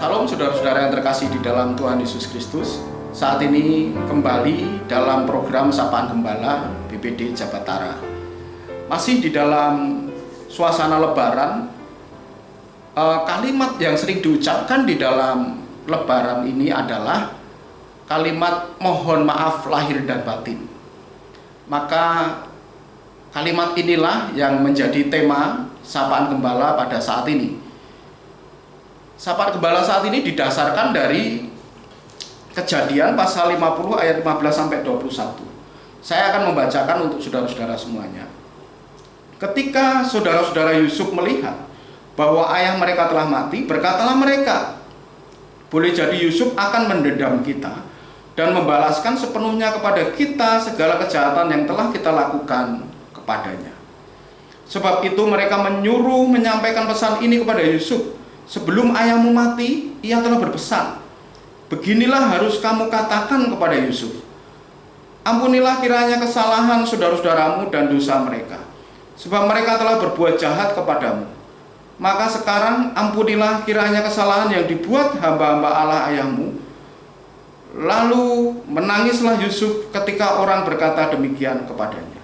Salam saudara-saudara yang terkasih di dalam Tuhan Yesus Kristus. Saat ini kembali dalam program Sapaan Gembala BPD Jabatara. Masih di dalam suasana lebaran, kalimat yang sering diucapkan di dalam lebaran ini adalah kalimat mohon maaf lahir dan batin. Maka kalimat inilah yang menjadi tema Sapaan Gembala pada saat ini. Sapaan Gembala saat ini didasarkan dari Kejadian pasal 50 ayat 15 sampai 21. Saya akan membacakan untuk saudara-saudara semuanya. Ketika saudara-saudara Yusuf melihat bahwa ayah mereka telah mati, berkatalah mereka, boleh jadi Yusuf akan mendendam kita dan membalaskan sepenuhnya kepada kita segala kejahatan yang telah kita lakukan kepadanya. Sebab itu mereka menyuruh menyampaikan pesan ini kepada Yusuf. Sebelum ayahmu mati, ia telah berpesan, beginilah harus kamu katakan kepada Yusuf, ampunilah kiranya kesalahan saudara-saudaramu dan dosa mereka, sebab mereka telah berbuat jahat kepadamu. Maka sekarang ampunilah kiranya kesalahan yang dibuat hamba-hamba Allah ayahmu. Lalu menangislah Yusuf ketika orang berkata demikian kepadanya.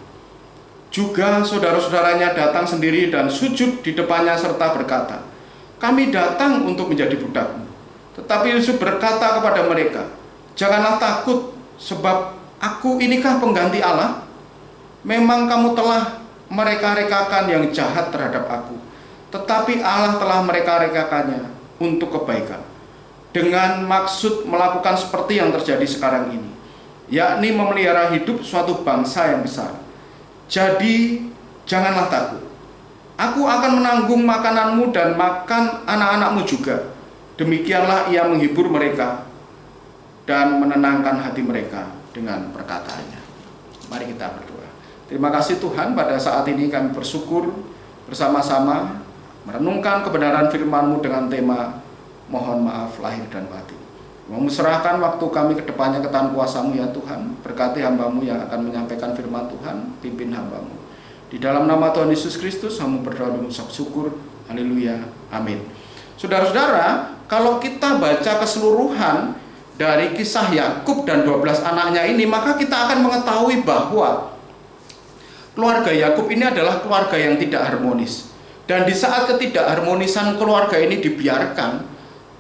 Juga saudara-saudaranya datang sendiri dan sujud di depannya serta berkata, kami datang untuk menjadi budakmu. Tetapi Yusuf berkata kepada mereka, janganlah takut, sebab aku inikah pengganti Allah? Memang kamu telah mereka-rekakan yang jahat terhadap aku, tetapi Allah telah mereka-rekakannya untuk kebaikan, dengan maksud melakukan seperti yang terjadi sekarang ini, yakni memelihara hidup suatu bangsa yang besar. Jadi janganlah takut. Aku akan menanggung makananmu dan makan anak-anakmu juga. Demikianlah ia menghibur mereka dan menenangkan hati mereka dengan perkataannya. Mari kita berdoa. Terima kasih Tuhan, pada saat ini kami bersyukur bersama-sama merenungkan kebenaran firman-Mu dengan tema mohon maaf lahir dan batin. Memusrahkan waktu kami ke depannya ke tangan kuasa-Mu ya Tuhan. Berkati hamba-Mu yang akan menyampaikan firman Tuhan, pimpin hamba-Mu. Di dalam nama Tuhan Yesus Kristus, kami berdoa dan mengucap syukur. Haleluya. Amin. Saudara-saudara, kalau kita baca keseluruhan dari kisah Yakub dan 12 anaknya ini, maka kita akan mengetahui bahwa keluarga Yakub ini adalah keluarga yang tidak harmonis. Dan di saat ketidakharmonisan keluarga ini dibiarkan,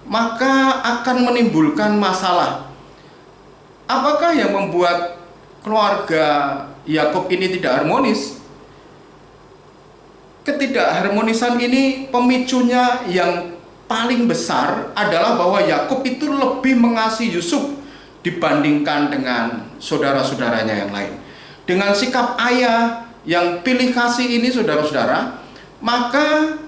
maka akan menimbulkan masalah. Apakah yang membuat keluarga Yakub ini tidak harmonis? Ketidakharmonisan ini pemicunya yang paling besar adalah bahwa Yakub itu lebih mengasihi Yusuf dibandingkan dengan saudara-saudaranya yang lain. Dengan sikap ayah yang pilih kasih ini, saudara-saudara, maka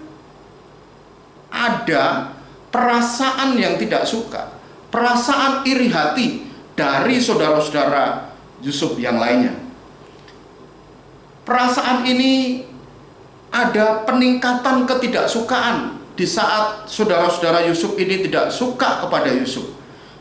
ada perasaan yang tidak suka, perasaan iri hati dari saudara-saudara Yusuf yang lainnya. Perasaan ini ada peningkatan ketidaksukaan di saat saudara-saudara Yusuf ini tidak suka kepada Yusuf.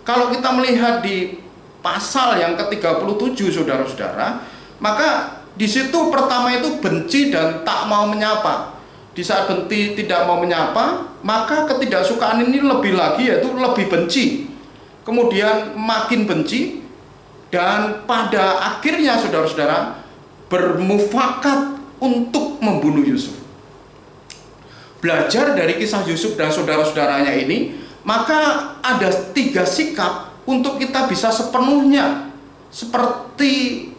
Kalau kita melihat di pasal yang ke-37, saudara-saudara, maka di situ pertama itu benci dan tak mau menyapa. Di saat benci tidak mau menyapa, maka ketidaksukaan ini lebih lagi, yaitu lebih benci. Kemudian makin benci, dan pada akhirnya saudara-saudara bermufakat untuk membunuh Yusuf. Belajar dari kisah Yusuf dan saudara-saudaranya ini, maka ada 3 sikap untuk kita bisa sepenuhnya seperti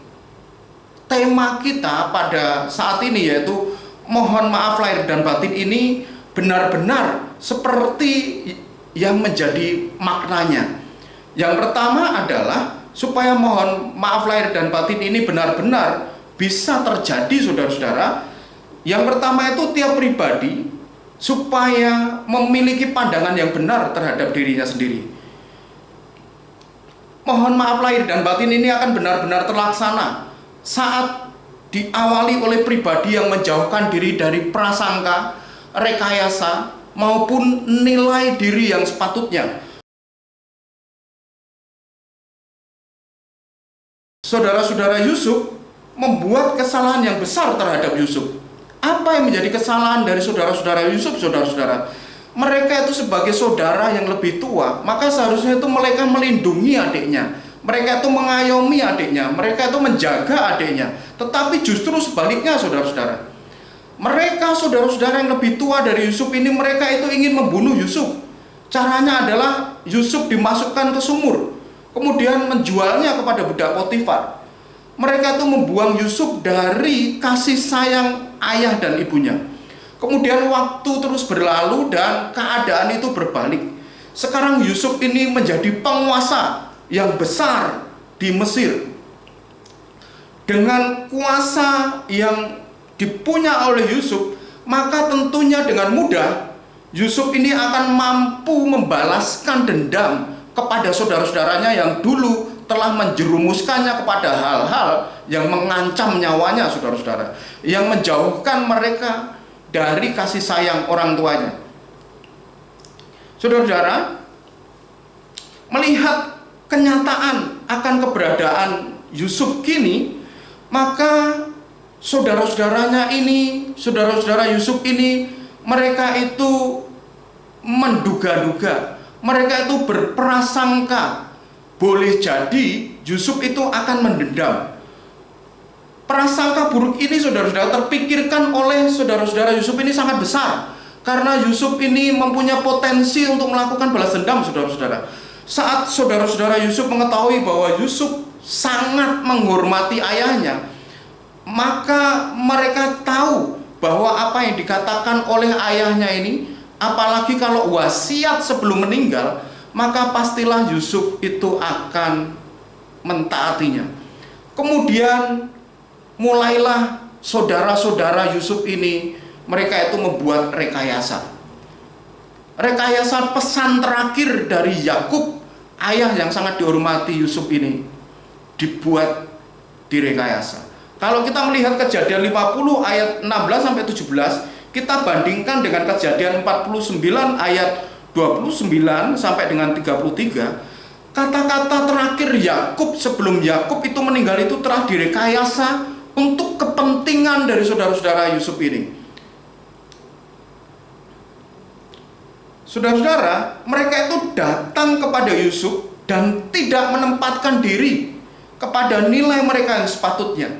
tema kita pada saat ini, yaitu mohon maaf lahir dan batin ini benar-benar seperti yang menjadi maknanya. Yang pertama adalah supaya mohon maaf lahir dan batin ini benar-benar bisa terjadi, saudara-saudara. Yang pertama itu tiap pribadi supaya memiliki pandangan yang benar terhadap dirinya sendiri. Mohon maaf lahir dan batin ini akan benar-benar terlaksana saat diawali oleh pribadi yang menjauhkan diri dari prasangka, rekayasa, maupun nilai diri yang sepatutnya. Saudara-saudara Yusuf membuat kesalahan yang besar terhadap Yusuf. Apa yang menjadi kesalahan dari saudara-saudara Yusuf, saudara-saudara? Mereka itu sebagai saudara yang lebih tua, maka seharusnya itu mereka melindungi adiknya, mereka itu mengayomi adiknya, mereka itu menjaga adiknya. Tetapi justru sebaliknya, saudara-saudara, mereka saudara-saudara yang lebih tua dari Yusuf ini, mereka itu ingin membunuh Yusuf. Caranya adalah Yusuf dimasukkan ke sumur, kemudian menjualnya kepada budak Potifar. Mereka itu membuang Yusuf dari kasih sayang ayah dan ibunya. Kemudian waktu terus berlalu dan keadaan itu berbalik. Sekarang Yusuf ini menjadi penguasa yang besar di Mesir. Dengan kuasa yang dipunya oleh Yusuf, maka tentunya dengan mudah Yusuf ini akan mampu membalaskan dendam kepada saudara-saudaranya yang dulu telah menjerumuskannya kepada hal-hal yang mengancam nyawanya, saudara-saudara, yang menjauhkan mereka dari kasih sayang orang tuanya. Saudara-saudara, melihat kenyataan akan keberadaan Yusuf kini, maka saudara-saudaranya ini, saudara-saudara Yusuf ini, mereka itu menduga-duga, mereka itu berprasangka boleh jadi Yusuf itu akan mendendam. Prasangka buruk ini, saudara-saudara, terpikirkan oleh saudara-saudara Yusuf ini sangat besar, karena Yusuf ini mempunyai potensi untuk melakukan balas dendam, saudara-saudara. Saat saudara-saudara Yusuf mengetahui bahwa Yusuf sangat menghormati ayahnya, maka mereka tahu bahwa apa yang dikatakan oleh ayahnya ini, apalagi kalau wasiat sebelum meninggal, maka pastilah Yusuf itu akan mentaatinya. Kemudian mulailah saudara-saudara Yusuf ini, mereka itu membuat rekayasa. Rekayasa pesan terakhir dari Yakub, ayah yang sangat dihormati Yusuf ini, dibuat direkayasa. Kalau kita melihat Kejadian 50 ayat 16-17, kita bandingkan dengan Kejadian 49 ayat 29 sampai dengan 33, kata-kata terakhir Yakub sebelum Yakub itu meninggal itu telah direkayasa untuk kepentingan dari saudara-saudara Yusuf ini. Saudara-saudara, mereka itu datang kepada Yusuf dan tidak menempatkan diri kepada nilai mereka yang sepatutnya.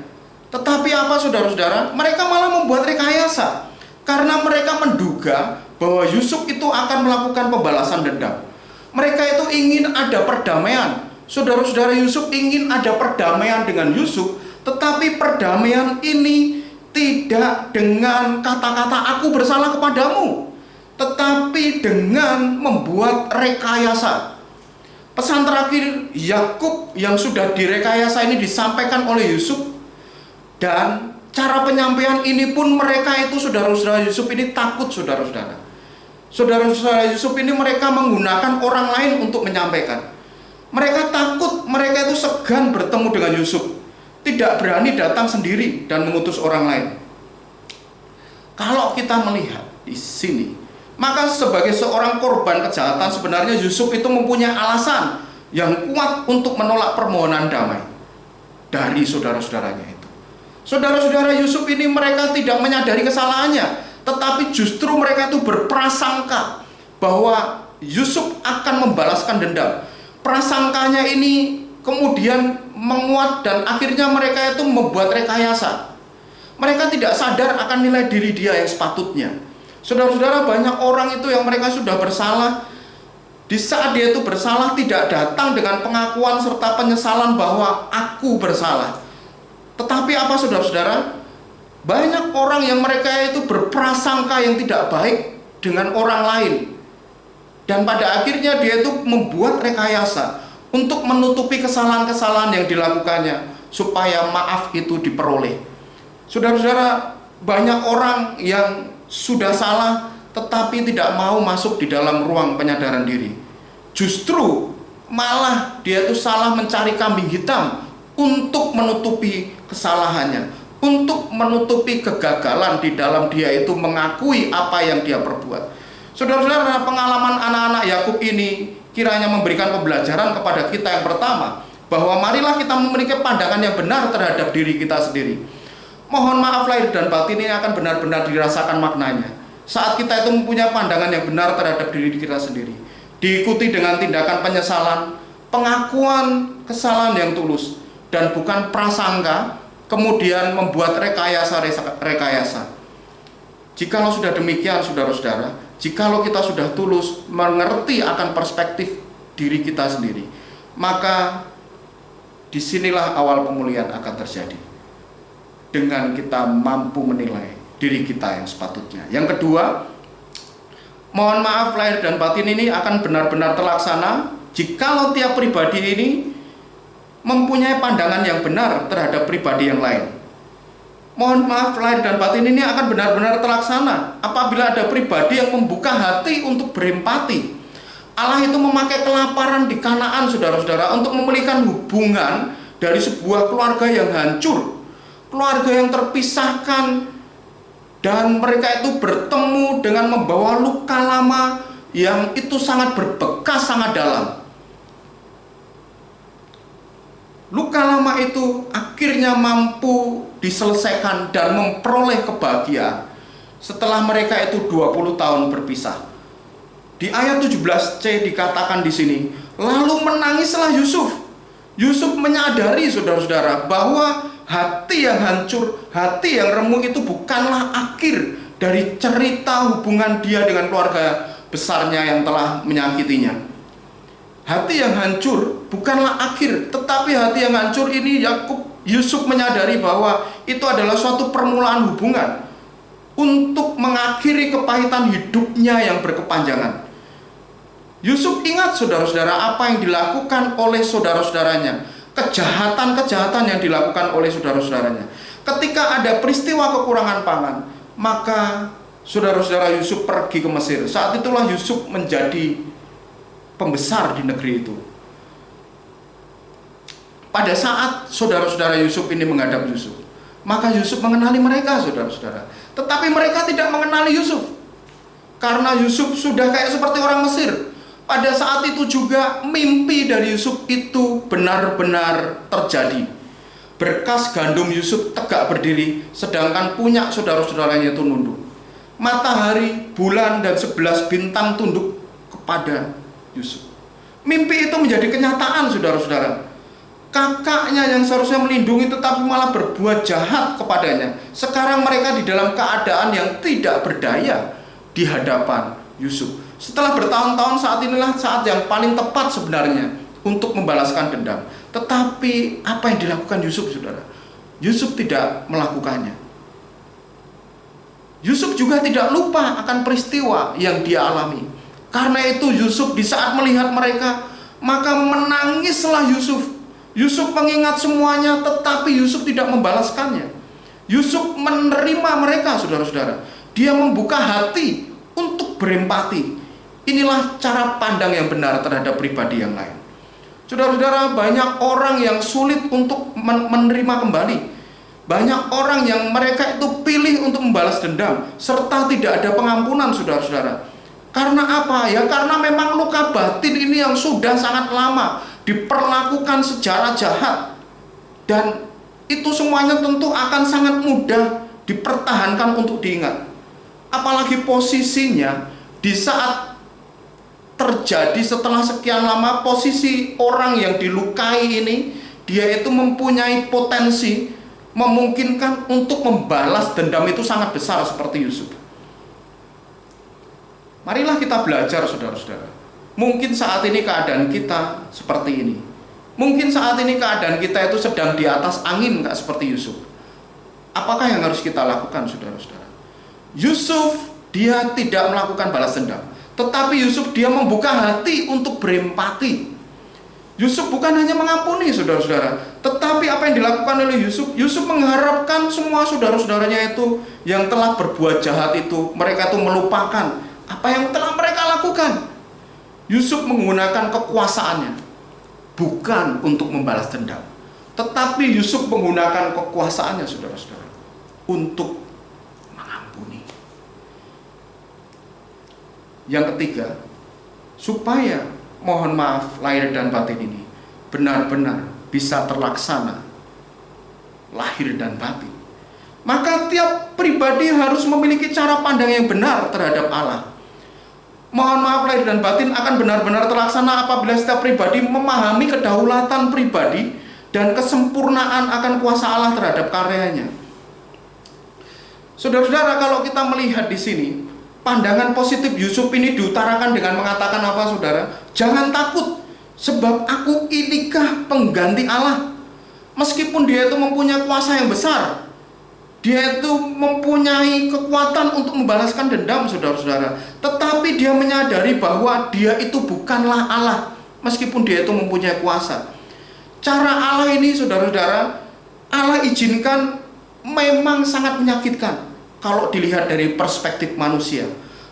Tetapi apa, saudara-saudara? Mereka malah membuat rekayasa, karena mereka menduga bahwa Yusuf itu akan melakukan pembalasan dendam. Mereka itu ingin ada perdamaian. Saudara-saudara, Yusuf ingin ada perdamaian dengan Yusuf, tetapi perdamaian ini tidak dengan kata-kata aku bersalah kepadamu, tetapi dengan membuat rekayasa. Pesan terakhir Yakub yang sudah direkayasa ini disampaikan oleh Yusuf, dan cara penyampaian ini pun mereka itu, saudara-saudara Yusuf ini takut, saudara-saudara. Saudara-saudara Yusuf ini mereka menggunakan orang lain untuk menyampaikan. Mereka takut, mereka itu segan bertemu dengan Yusuf, tidak berani datang sendiri dan mengutus orang lain. Kalau kita melihat di sini, maka sebagai seorang korban kejahatan, sebenarnya Yusuf itu mempunyai alasan yang kuat untuk menolak permohonan damai dari saudara-saudaranya itu. Saudara-saudara Yusuf ini mereka tidak menyadari kesalahannya, tetapi justru mereka itu berprasangka bahwa Yusuf akan membalaskan dendam. Prasangkanya ini kemudian menguat dan akhirnya mereka itu membuat rekayasa. Mereka tidak sadar akan nilai diri dia yang sepatutnya. Saudara-saudara, banyak orang itu yang mereka sudah bersalah, di saat dia itu bersalah tidak datang dengan pengakuan serta penyesalan bahwa aku bersalah. Tetapi apa, saudara-saudara? Banyak orang yang mereka itu berprasangka yang tidak baik dengan orang lain, dan pada akhirnya dia itu membuat rekayasa untuk menutupi kesalahan-kesalahan yang dilakukannya supaya maaf itu diperoleh. Saudara-saudara, banyak orang yang sudah salah tetapi tidak mau masuk di dalam ruang penyadaran diri. Justru malah dia itu salah mencari kambing hitam untuk menutupi kesalahannya, untuk menutupi kegagalan di dalam dia itu mengakui apa yang dia perbuat. Saudara-saudara, pengalaman anak-anak Yakub ini kiranya memberikan pembelajaran kepada kita yang pertama, bahwa marilah kita memiliki pandangan yang benar terhadap diri kita sendiri. Mohon maaf lahir dan batin ini akan benar-benar dirasakan maknanya Saat kita itu mempunyai pandangan yang benar terhadap diri kita sendiri, diikuti dengan tindakan penyesalan, pengakuan kesalahan yang tulus, dan bukan prasangka, kemudian membuat rekayasa. Jikalau sudah demikian, saudara-saudara, jikalau kita sudah tulus mengerti akan perspektif diri kita sendiri, maka disinilah awal pemulihan akan terjadi. Dengan kita mampu menilai diri kita yang sepatutnya. Yang kedua, mohon maaf lahir dan batin ini akan benar-benar terlaksana jikalau tiap pribadi ini mempunyai pandangan yang benar terhadap pribadi yang lain. Mohon maaf lahir dan batin ini akan benar-benar terlaksana apabila ada pribadi yang membuka hati untuk berempati. Allah itu memakai kelaparan di Kanaan, saudara-saudara, untuk memulihkan hubungan dari sebuah keluarga yang hancur, keluarga yang terpisahkan, dan mereka itu bertemu dengan membawa luka lama yang itu sangat berbekas, sangat dalam. Luka lama itu akhirnya mampu diselesaikan dan memperoleh kebahagiaan setelah mereka itu 20 tahun berpisah. Di ayat 17c dikatakan di sini, lalu menangislah Yusuf. Yusuf menyadari, saudara-saudara, bahwa hati yang hancur, hati yang remuk itu bukanlah akhir dari cerita hubungan dia dengan keluarga besarnya yang telah menyakitinya. Hati yang hancur bukanlah akhir, tetapi hati yang hancur ini Yusuf menyadari bahwa itu adalah suatu permulaan hubungan untuk mengakhiri kepahitan hidupnya yang berkepanjangan. Yusuf ingat, saudara-saudara, apa yang dilakukan oleh saudara-saudaranya, kejahatan-kejahatan yang dilakukan oleh saudara-saudaranya. Ketika ada peristiwa kekurangan pangan, maka saudara-saudara Yusuf pergi ke Mesir. Saat itulah Yusuf menjadi pembesar di negeri itu. Pada saat saudara-saudara Yusuf ini menghadap Yusuf, maka Yusuf mengenali mereka, saudara-saudara. Tetapi mereka tidak mengenali Yusuf, karena Yusuf sudah kayak seperti orang Mesir. Pada saat itu juga mimpi dari Yusuf itu benar-benar terjadi. Berkas gandum Yusuf tegak berdiri, sedangkan punya saudara-saudaranya itu nunduk. Matahari, bulan, dan 11 bintang tunduk kepada Yusuf. Mimpi itu menjadi kenyataan, saudara-saudara. Kakaknya yang seharusnya melindungi tetapi malah berbuat jahat kepadanya. Sekarang mereka di dalam keadaan yang tidak berdaya di hadapan Yusuf. Setelah bertahun-tahun, saat inilah saat yang paling tepat sebenarnya untuk membalaskan dendam. Tetapi apa yang dilakukan Yusuf, saudara? Yusuf tidak melakukannya. Yusuf juga tidak lupa akan peristiwa yang dia alami. Karena itu Yusuf di saat melihat mereka, maka menangislah Yusuf. Yusuf mengingat semuanya, tetapi Yusuf tidak membalaskannya. Yusuf menerima mereka, saudara-saudara. Dia membuka hati untuk berempati. Inilah cara pandang yang benar terhadap pribadi yang lain. Saudara-saudara, banyak orang yang sulit untuk menerima kembali. Banyak orang yang mereka itu pilih untuk membalas dendam, serta tidak ada pengampunan, saudara-saudara. Karena apa? Ya karena memang luka batin ini yang sudah sangat lama diperlakukan secara jahat. Dan itu semuanya tentu akan sangat mudah dipertahankan untuk diingat. Apalagi posisinya di saat terjadi setelah sekian lama, posisi orang yang dilukai ini, dia itu mempunyai potensi memungkinkan untuk membalas dendam itu sangat besar seperti Yusuf. Marilah kita belajar, saudara-saudara. Mungkin saat ini keadaan kita seperti ini. Mungkin saat ini keadaan kita itu sedang di atas angin, nggak seperti Yusuf. Apakah yang harus kita lakukan, saudara-saudara? Yusuf, dia tidak melakukan balas dendam. Tetapi Yusuf dia membuka hati untuk berempati. Yusuf bukan hanya mengampuni, saudara-saudara, tetapi apa yang dilakukan oleh Yusuf, Yusuf mengharapkan semua saudara-saudaranya itu yang telah berbuat jahat itu, mereka itu melupakan apa yang telah mereka lakukan. Yusuf menggunakan kekuasaannya bukan untuk membalas dendam, tetapi Yusuf menggunakan kekuasaannya, saudara-saudara, untuk mengampuni. Yang ketiga, supaya mohon maaf lahir dan batin ini benar-benar bisa terlaksana lahir dan batin, Maka tiap pribadi harus memiliki cara pandang yang benar terhadap Allah. Mohon maaf lahir dan batin akan benar-benar terlaksana apabila setiap pribadi memahami kedaulatan pribadi dan kesempurnaan akan kuasa Allah terhadap karyanya. Saudara-saudara, kalau kita melihat di sini, pandangan positif Yusuf ini diutarakan dengan mengatakan apa, saudara? Jangan takut, sebab aku inikah pengganti Allah. Meskipun dia itu mempunyai kuasa yang besar, dia itu mempunyai kekuatan untuk membalaskan dendam, saudara-saudara, tetapi dia menyadari bahwa dia itu bukanlah Allah, meskipun dia itu mempunyai kuasa. Cara Allah ini, saudara-saudara, Allah izinkan memang sangat menyakitkan kalau dilihat dari perspektif manusia.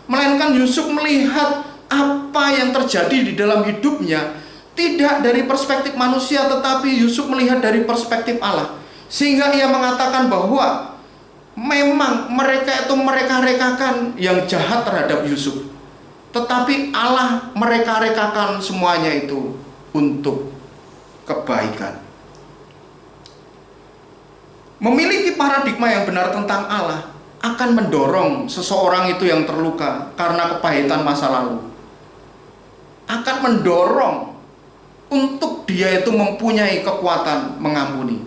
Melainkan Yusuf melihat apa yang terjadi di dalam hidupnya tidak dari perspektif manusia, tetapi Yusuf melihat dari perspektif Allah. Sehingga ia mengatakan bahwa memang mereka itu mereka-rekakan yang jahat terhadap Yusuf, tetapi Allah mereka-rekakan semuanya itu untuk kebaikan. Memiliki paradigma yang benar tentang Allah akan mendorong seseorang itu yang terluka karena kepahitan masa lalu, akan mendorong untuk dia itu mempunyai kekuatan mengampuni.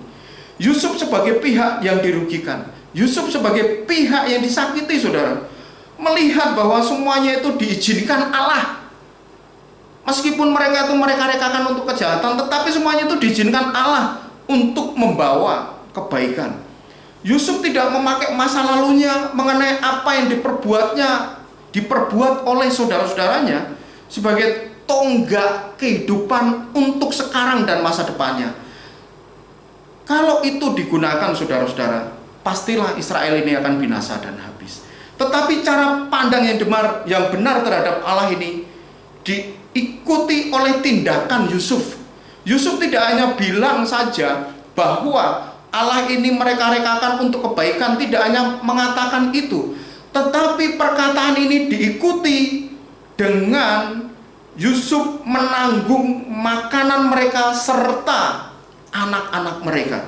Yusuf sebagai pihak yang dirugikan, Yusuf sebagai pihak yang disakiti, saudara, melihat bahwa semuanya itu diizinkan Allah. Meskipun mereka itu mereka-rekakan untuk kejahatan, tetapi semuanya itu diizinkan Allah untuk membawa kebaikan. Yusuf tidak memakai masa lalunya mengenai apa yang diperbuat oleh saudara-saudaranya sebagai tonggak kehidupan untuk sekarang dan masa depannya. Kalau itu digunakan, saudara-saudara, pastilah Israel ini akan binasa dan habis. Tetapi cara pandang yang benar terhadap Allah ini diikuti oleh tindakan Yusuf. Yusuf tidak hanya bilang saja bahwa Allah ini mereka-rekakan untuk kebaikan, tidak hanya mengatakan itu, tetapi perkataan ini diikuti dengan Yusuf menanggung makanan mereka serta anak-anak mereka.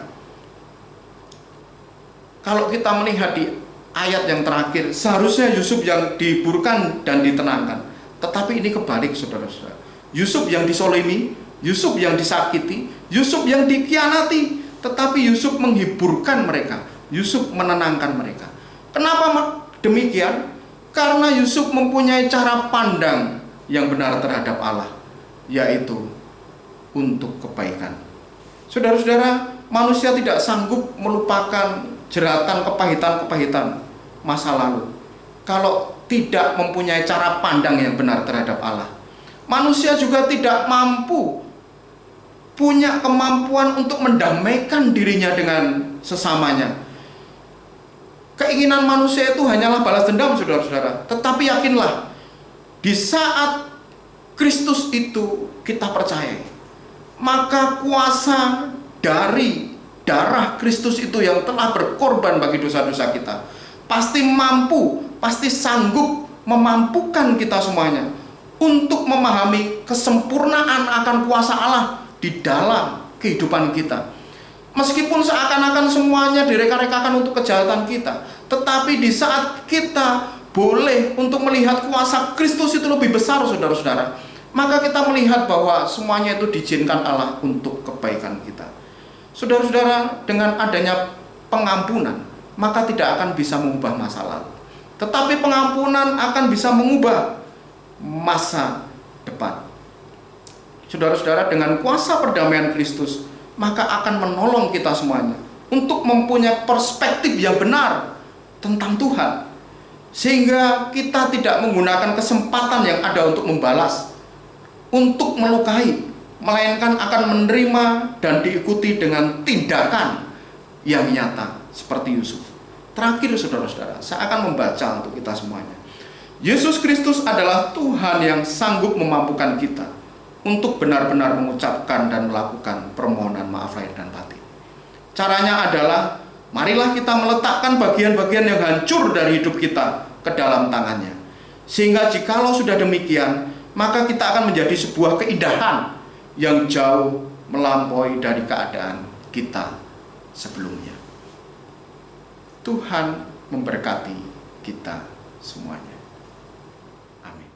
Kalau kita melihat di ayat yang terakhir, seharusnya Yusuf yang dihiburkan dan ditenangkan, tetapi ini kebalik, saudara-saudara. Yusuf yang disolimi, Yusuf yang disakiti, Yusuf yang dikhianati, tetapi Yusuf menghiburkan mereka, Yusuf menenangkan mereka. Kenapa demikian? Karena Yusuf mempunyai cara pandang yang benar terhadap Allah, yaitu untuk kebaikan. Saudara-saudara, manusia tidak sanggup melupakan jeratan kepahitan-kepahitan masa lalu kalau tidak mempunyai cara pandang yang benar terhadap Allah. Manusia juga tidak punya kemampuan untuk mendamaikan dirinya dengan sesamanya. Keinginan manusia itu hanyalah balas dendam, saudara-saudara. Tetapi yakinlah, di saat Kristus itu kita percaya, maka kuasa dari darah Kristus itu yang telah berkorban bagi dosa-dosa kita pasti sanggup memampukan kita semuanya untuk memahami kesempurnaan akan kuasa Allah di dalam kehidupan kita. Meskipun seakan-akan semuanya direka-rekakan untuk kejahatan kita, tetapi di saat kita boleh untuk melihat kuasa Kristus itu lebih besar, saudara-saudara, maka kita melihat bahwa semuanya itu diizinkan Allah untuk kebaikan kita. Saudara-saudara, dengan adanya pengampunan, maka tidak akan bisa mengubah masa lalu, tetapi pengampunan akan bisa mengubah masa depan. Saudara-saudara, dengan kuasa perdamaian Kristus, maka akan menolong kita semuanya untuk mempunyai perspektif yang benar tentang Tuhan, sehingga kita tidak menggunakan kesempatan yang ada untuk membalas, untuk melukai, melainkan akan menerima dan diikuti dengan tindakan yang nyata seperti Yusuf. Terakhir, saudara-saudara, saya akan membaca untuk kita semuanya. Yesus Kristus adalah Tuhan yang sanggup memampukan kita untuk benar-benar mengucapkan dan melakukan permohonan maaf lahir dan batin. Caranya adalah, marilah kita meletakkan bagian-bagian yang hancur dari hidup kita ke dalam tangannya. Sehingga jikalau sudah demikian, maka kita akan menjadi sebuah keindahan yang jauh melampaui dari keadaan kita sebelumnya. Tuhan memberkati kita semuanya. Amin.